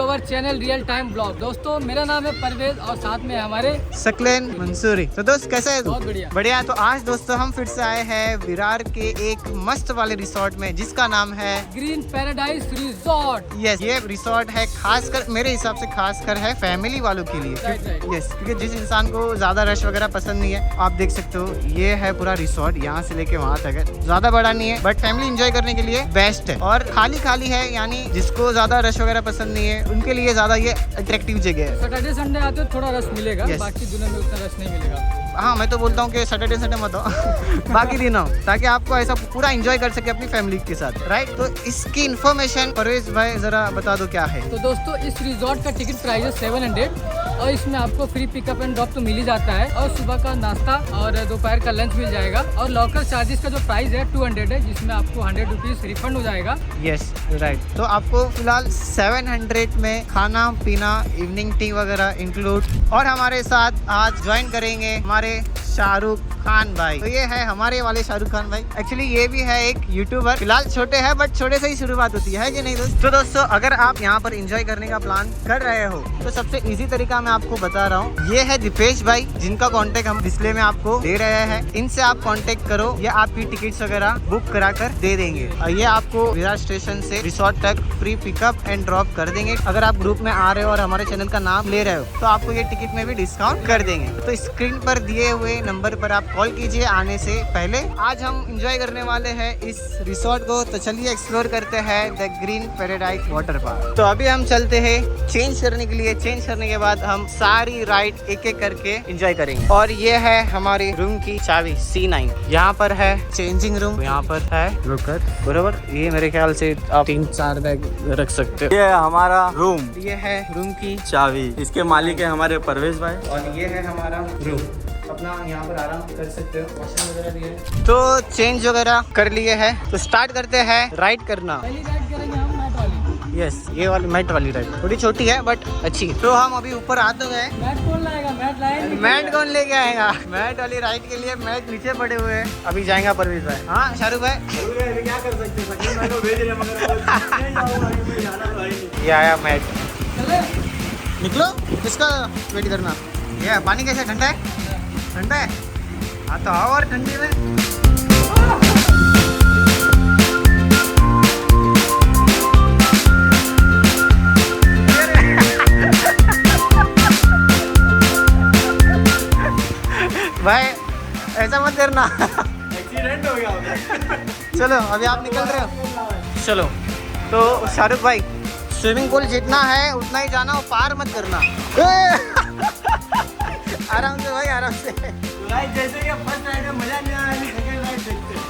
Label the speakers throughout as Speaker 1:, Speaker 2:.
Speaker 1: Our channel real time blog. दोस्तों मेरा नाम है परवेज और साथ में हमारे
Speaker 2: सकलेन मंसूरी। तो दोस्त कैसा है?
Speaker 1: बहुत बढ़िया
Speaker 2: बढ़िया। तो आज दोस्तों हम फिर से आए हैं विरार के एक मस्त वाले रिसोर्ट में जिसका नाम है
Speaker 1: ग्रीन पैराडाइज रिसोर्ट।
Speaker 2: यस, ये रिसोर्ट है खासकर मेरे हिसाब से खासकर है फैमिली वालों के लिए।
Speaker 1: राइट।
Speaker 2: यस, क्योंकि जिस इंसान को ज्यादा रश वगैरह पसंद नहीं है, आप देख सकते हो ये है पूरा रिसोर्ट, यहाँ से लेके वहाँ तक है। ज्यादा बड़ा नहीं है बट फैमिली एंजॉय करने के लिए बेस्ट है और खाली खाली है, यानी जिसको ज्यादा रश वगैरह पसंद नहीं है उनके लिए ज्यादा ये अट्रैक्टिव जगह है।
Speaker 1: सैटरडे संडे आते हो थोड़ा रश मिलेगा,
Speaker 2: Yes.
Speaker 1: बाकी दिनों में उतना रश नहीं मिलेगा।
Speaker 2: हाँ, मैं तो बोलता हूँ कि सैटरडे संडे मत हो बाकी दिन आओ, ताकि आपको ऐसा पूरा एंजॉय कर सके अपनी फैमिली के साथ। राइट, तो इसकी इन्फॉर्मेशन परवेज भाई जरा बता दो क्या है।
Speaker 1: तो दोस्तों इस रिजॉर्ट का टिकट प्राइस है 700 और इसमें आपको फ्री पिकअप एंड ड्रॉप तो मिल ही जाता है और सुबह का नाश्ता और दोपहर का लंच मिल जाएगा और लॉकर चार्जेस का जो प्राइस है 200 है, जिसमें आपको 100 रुपीज रिफंड हो जाएगा।
Speaker 2: यस राइट, तो आपको फिलहाल 700 में खाना पीना इवनिंग टी वगैरह इंक्लूड। और हमारे साथ आज ज्वाइन करेंगे हमारे शाहरुख खान भाई। तो ये है हमारे वाले शाहरुख खान भाई। एक्चुअली ये भी है एक यूट्यूबर, फिलहाल छोटे हैं बट छोटे से ही शुरुआत होती है कि नहीं दोस्त? तो दोस्तों अगर आप यहाँ पर एंजॉय करने का प्लान कर रहे हो तो सबसे इजी तरीका मैं आपको बता रहा हूँ, ये है दीपेश भाई, जिनका कांटेक्ट हम डिस्प्ले में आपको दे रहे हैं। इनसे आप कांटेक्ट करो, ये आपकी टिकट्स वगैरह बुक करा कर दे देंगे और ये आपको विरार स्टेशन से रिसोर्ट तक फ्री पिकअप एंड ड्रॉप कर देंगे। अगर आप ग्रुप में आ रहे हो और हमारे चैनल का नाम ले रहे हो तो आपको ये टिकट में भी डिस्काउंट कर देंगे। तो स्क्रीन पर दिए हुए नंबर पर आप कॉल कीजिए आने से पहले। आज हम एंजॉय करने वाले हैं इस रिसोर्ट को, तो चलिए एक्सप्लोर करते हैं the green paradise water park. तो अभी हम चलते हैं चेंज करने के लिए। चेंज करने के बाद हम सारी राइड एक एक करके एंजॉय करेंगे। और ये है हमारी रूम की चाबी C9। यहाँ पर है चेंजिंग रूम, यहाँ पर है लॉकर, बरोबर। ये मेरे ख्याल से आप 3-4 बैग रख सकते हो।
Speaker 3: ये है हमारा रूम,
Speaker 2: ये है रूम की
Speaker 3: चाबी, इसके मालिक है हमारे परवेज भाई।
Speaker 2: और ये है हमारा रूम, अपना यहाँ पर आराम कर सकते हो। वॉशरूम वगैरह भी है। तो चेंज वगैरह कर लिए हैं, तो स्टार्ट करते हैं राइड करना।
Speaker 1: पहली राइड करेंगे हम मैट वाली।
Speaker 2: यस, ये वाली मैट वाली राइड थोड़ी छोटी है बट अच्छी। तो हम अभी ऊपर आ तो गए।
Speaker 1: मैट कौन लाएगा? मैट लाएंगे।
Speaker 2: मैट कौन लेके आएगा? मैट वाली राइड के लिए मैट नीचे पड़े हुए हैं। अभी जाएगा परवेज भाई। हाँ शाहरुख भाई,
Speaker 3: क्या कर सकते
Speaker 2: ये आया मैट।
Speaker 1: चले?
Speaker 2: निकलो, किसका वेट करना? ये पानी कैसे ठंडा है? ठंडा है? हाँ तो आओ और ठंडी में। भाई ऐसा मत करना,
Speaker 3: एक्सीडेंट हो गया।
Speaker 2: चलो अभी आप निकल रहे हो, चलो। तो शाहरुख भाई, स्विमिंग पूल जितना है उतना ही जाना, पार मत करना। आराम से भाई, आराम से।
Speaker 3: राइड जैसे कि फर्स्ट राइड में मजा नहीं आया, सेकंड राइड देखते हैं।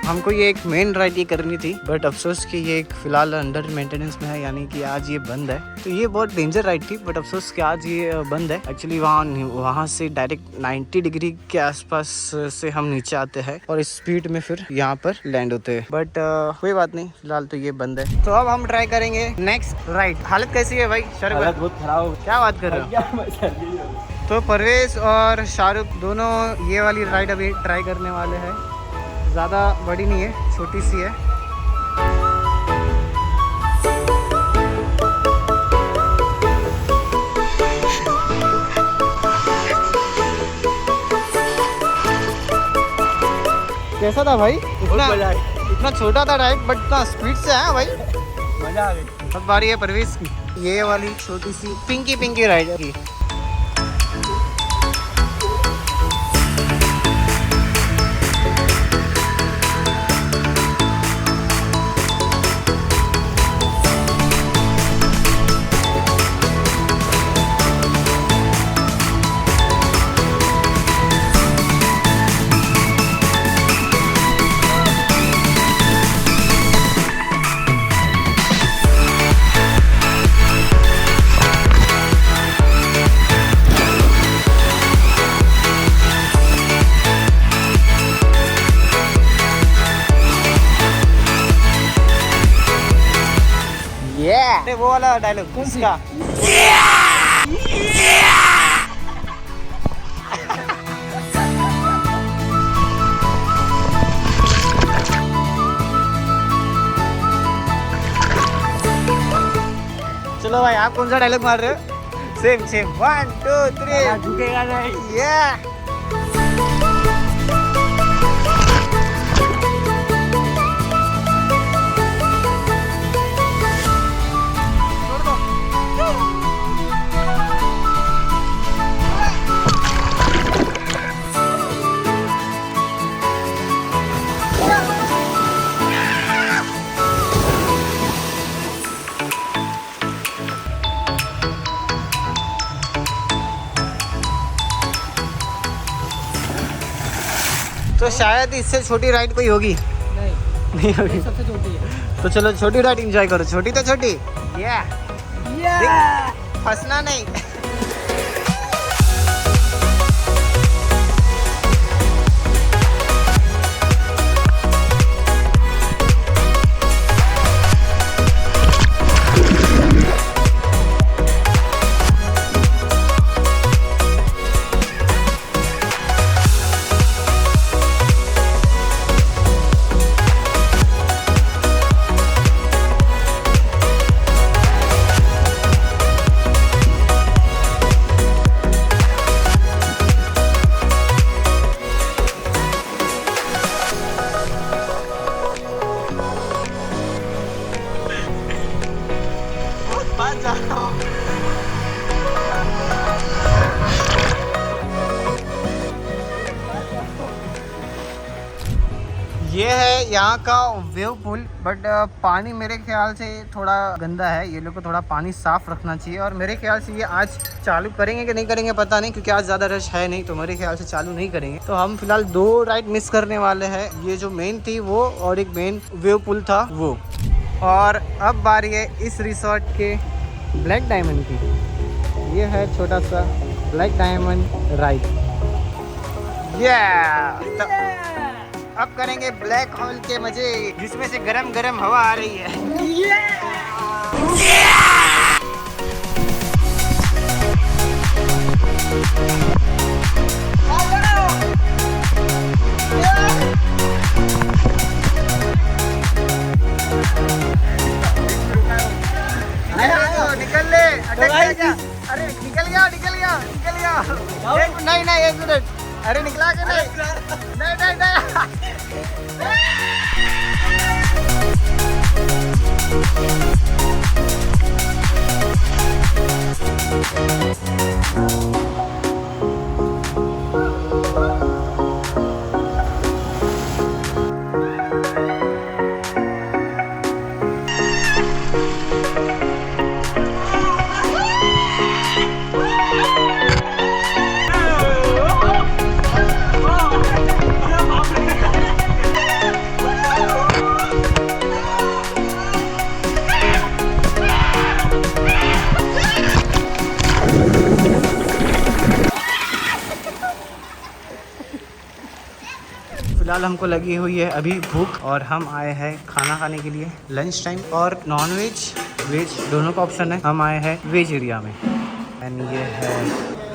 Speaker 2: हमको ये एक मेन राइड ये करनी थी बट अफसोस कि ये एक फिलहाल अंडर मेंटेनेंस में है, यानी कि आज ये बंद है। तो ये बहुत डेंजर राइड थी बट अफसोस कि आज ये बंद है। एक्चुअली वहाँ से डायरेक्ट 90 डिग्री के आसपास से हम नीचे आते हैं और स्पीड में फिर यहाँ पर लैंड होते हैं। बट कोई बात नहीं, फिलहाल तो ये बंद है। तो अब हम ट्राई करेंगे नेक्स्ट राइड। हालत कैसी है भाई शाहरुख भाई?
Speaker 3: बहुत खराब।
Speaker 2: क्या बात कर रहे हो? तो परवेज और शाहरुख दोनों ये वाली राइड अभी ट्राई करने वाले हैं। ज़्यादा बड़ी नहीं है, छोटी सी है। कैसा था भाई? इतना छोटा था राइड बट इतना स्पीड से है भाई,
Speaker 3: मजा आ गई।
Speaker 2: अब बारी है परवेज की। ये वाली छोटी सी पिंकी राइड की। अरे वो वाला डायलॉग
Speaker 1: कौन सी?
Speaker 2: इसका। चलो भाई, आप कौन सा डायलॉग मार रहे हो? Same same, 1 2 3।
Speaker 3: झुकेगा नहीं।
Speaker 2: Yeah. तो शायद इससे छोटी राइड कोई होगी
Speaker 1: नहीं,
Speaker 2: नहीं होगी।
Speaker 1: ये सबसे छोटी है।
Speaker 2: तो चलो छोटी राइड एंजॉय करो, छोटी तो छोटी। फंसना नहीं। ये है यहाँ का वेव पूल, बट पानी मेरे ख्याल से थोड़ा गंदा है। ये लोग को थोड़ा पानी साफ रखना चाहिए, और मेरे ख्याल से ये आज चालू करेंगे कि नहीं करेंगे पता नहीं, क्योंकि आज ज़्यादा रश है नहीं, तो मेरे ख्याल से चालू नहीं करेंगे। तो हम फिलहाल 2 राइड मिस करने वाले हैं। ये जो मेन थी वो, और एक मेन वेव पूल था वो। और अब बारी है इस रिसोर्ट के ब्लैक डायमंड की। ये है छोटा सा ब्लैक डायमंड राइड। अब करेंगे ब्लैक होल के मजे, जिसमें से गरम गरम हवा आ रही है। निकल ले, अटक गया क्या? अरे निकल गया, निकल गया, निकल गया। नहीं नहीं, 1 मिनट। अरे निकला कि नहीं? नहीं नहीं नहीं। फिलहाल हमको लगी हुई है अभी भूख, और हम आए हैं खाना खाने के लिए। लंच टाइम, और नॉन वेज वेज दोनों का ऑप्शन है। हम आए हैं वेज एरिया में। एंड ये है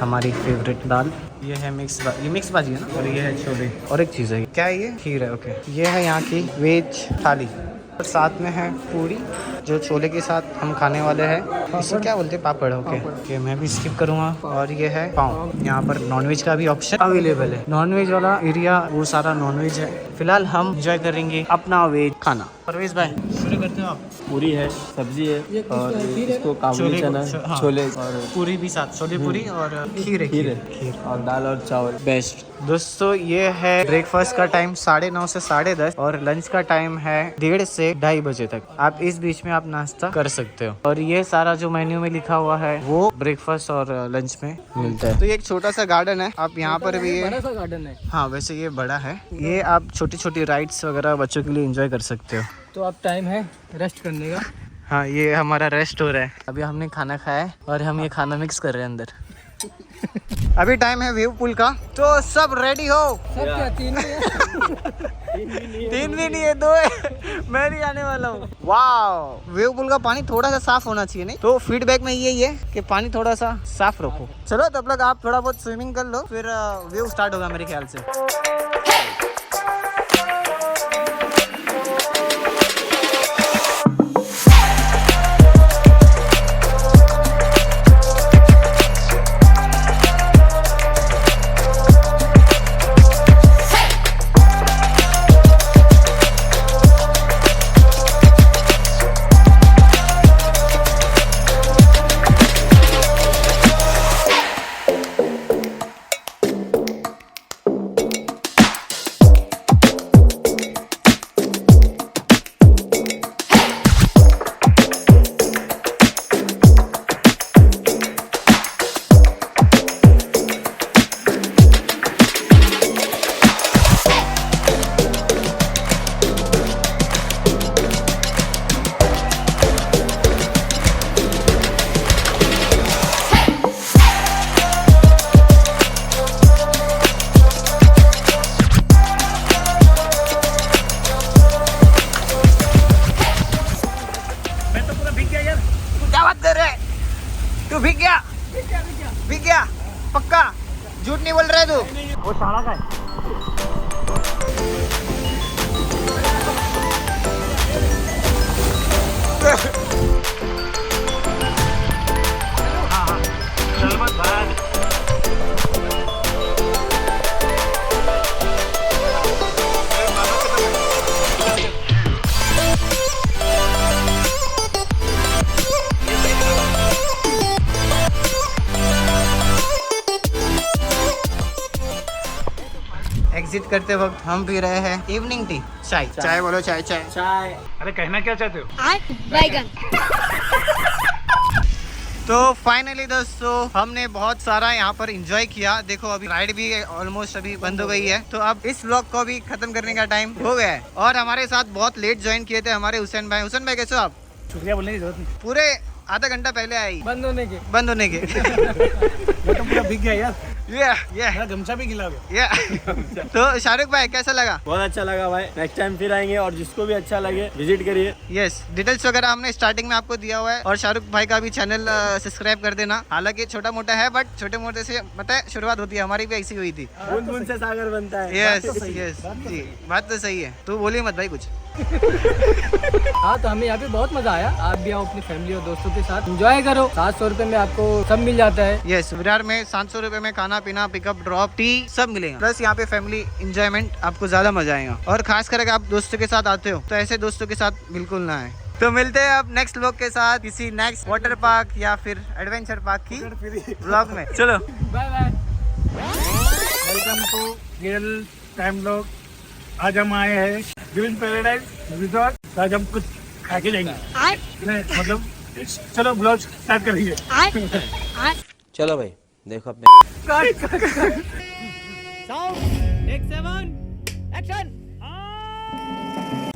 Speaker 2: हमारी फेवरेट दाल, ये है ये मिक्स भाजी है ना, और ये है छोले, और एक चीज़ है, क्या है ये? खीर है। ओके, ये है यहाँ की वेज थाली, और साथ में है पूरी जो छोले के साथ हम खाने वाले हैं। इसे क्या बोलते हैं? पापड़। ओके, मैं भी स्किप करूँगा। और ये है पाव। यहाँ पर नॉनवेज का भी ऑप्शन अवेलेबल है। नॉनवेज वाला एरिया वो सारा नॉनवेज है। फिलहाल हम एंजॉय करेंगे अपना वेज खाना। परवेश भाई, शुरू करते हो आप?
Speaker 3: पूरी है, सब्जी है, और इसको काबुली चना, छोले, और
Speaker 2: पूरी भी साथ, छोले पूरी और खीर है।
Speaker 3: खीर और दाल और चावल। बेस्ट।
Speaker 2: दोस्तों, ये है ब्रेकफास्ट का टाइम 9:30 से 10:30, और लंच का टाइम है 1:30 से 2:30 बजे तक। आप इस बीच में आप नाश्ता कर सकते हो, और ये सारा जो मेन्यू में लिखा हुआ है वो ब्रेकफास्ट और लंच में मिलता है। तो ये एक छोटा सा गार्डन है, आप यहाँ पर भी
Speaker 1: बड़ा सा गार्डन है।
Speaker 2: हाँ, वैसे ये बड़ा है। ये आप छोटी छोटी राइड्स वगैरह बच्चों के लिए एंजॉय कर सकते हो।
Speaker 1: तो अब टाइम है रेस्ट करने का।
Speaker 2: हाँ, ये हमारा रेस्ट हो रहा है। अभी हमने खाना खाया है, और हम ये खाना मिक्स कर रहे हैं अंदर। अभी टाइम है वेव पूल का, तो सब रेडी हो?
Speaker 1: सब क्या तीनों
Speaker 2: तीन भी नहीं है, 2 है। मैं नहीं आने वाला हूँ। वाह, वेव पूल का पानी थोड़ा सा साफ होना चाहिए नहीं तो फीडबैक में यही है कि पानी थोड़ा सा साफ रखो। चलो तब तक आप थोड़ा बहुत स्विमिंग कर लो, फिर वेव स्टार्ट होगा मेरे ख्याल से। तू भीग गया? भीग गया पक्का? झूठ नहीं बोल रहे तू? वो साला का है। हाँ चल मत भाग। एग्जिट करते वक्त हम पी रहे हैं इवनिंग टी, चाय। चाय बोलो, चाय चाय चाय।
Speaker 4: अरे कहना क्या चाहते हो?
Speaker 5: बैगन।
Speaker 2: तो फाइनली दोस्तों हमने बहुत सारा यहाँ पर एंजॉय किया। देखो अभी राइड भी ऑलमोस्ट अभी बंद हो गई है, तो अब इस व्लॉग को भी खत्म करने का टाइम हो गया है। और हमारे साथ बहुत लेट ज्वाइन किए थे हमारे हुसैन भाई। हुसैन भाई कैसे हो आप?
Speaker 4: शुक्रिया बोलने की जरूरत नहीं,
Speaker 2: पूरे आधा घंटा पहले आई
Speaker 1: बंद होने के।
Speaker 4: वो तो पूरा भीग गया यार,
Speaker 2: ये
Speaker 4: मेरा गमछा भी गिला हो गया।
Speaker 2: तो शाहरुख भाई कैसा लगा?
Speaker 3: बहुत अच्छा लगा भाई, नेक्स्ट टाइम फिर आएंगे और जिसको भी अच्छा लगे विजिट करिए।
Speaker 2: यस, डिटेल्स वगैरह हमने स्टार्टिंग में आपको दिया हुआ है। और शाहरुख भाई का भी चैनल सब्सक्राइब कर देना। हालांकि छोटा मोटा है बट छोटे मोटे से पता है शुरुआत होती है, हमारी भी ऐसी हुई थी।
Speaker 3: बूंद बूंद से सागर बनता है।
Speaker 2: यस यस जी, बात तो सही है। तू बोलिए मत भाई कुछ।
Speaker 1: हाँ तो हमें यहाँ पे बहुत मजा आया। आप भी आओ अपनी फैमिली और दोस्तों के साथ एंजॉय करो। 700 रुपए में आपको सब मिल जाता है।
Speaker 2: यस, विरार में 700 रुपए में खाना पीना, पिकअप ड्रॉप, टी सब मिलेगा। प्लस यहाँ पे फैमिली एंजॉयमेंट आपको ज्यादा मजा आएगा। और खास करके आप दोस्तों के साथ आते हो तो ऐसे दोस्तों के साथ बिल्कुल ना आए। तो मिलते हैं अब नेक्स्ट व्लॉग के साथ किसी नेक्स्ट वाटर पार्क या फिर एडवेंचर पार्क की व्लॉग में। चलो
Speaker 1: bye bye.
Speaker 4: Welcome to real time vlog. आज हम आए हैं ग्रीन पैराडाइज रिजॉर्ट। आज हम कुछ खा के जाएंगे, मतलब चलो ब्लॉग स्टार्ट करेंगे।
Speaker 3: चलो भाई देखो अपने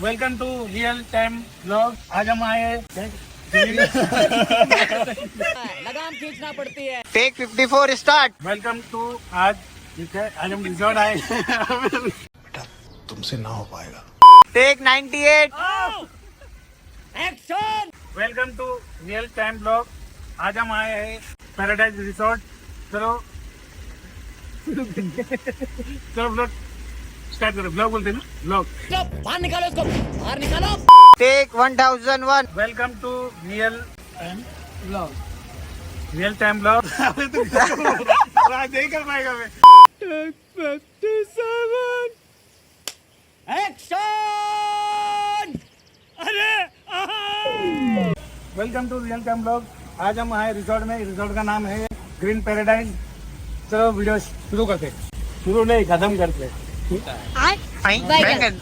Speaker 4: welcome to real time vlog. आज हम आए हैं
Speaker 1: लगाम खींचना पड़ती है।
Speaker 2: Take 54 start.
Speaker 4: वेलकम टू आज ठीक है, आज हम रिजॉर्ट आए हैं।
Speaker 6: तुमसे ना हो पाएगा।
Speaker 2: Take 98।
Speaker 4: Welcome to real time blog. आज हम आए हैं पैराडाइज रिसोर्ट। चलो चलो ब्लॉग स्टार्ट करो। ब्लॉग बोलते हैं ना, ब्लॉग।
Speaker 1: बाहर निकालो इसको, बाहर निकालो।
Speaker 2: Take 1001।
Speaker 4: Welcome to real
Speaker 1: blog.
Speaker 4: Time blog. आज नहीं कर पाएगा मैं। Welcome to real time blog. आज हम आए रिजॉर्ट में। रिजॉर्ट का नाम है ग्रीन पैराडाइज। चलो वीडियो शुरू करते। शुरू नहीं, खत्म करते।
Speaker 5: बैगन।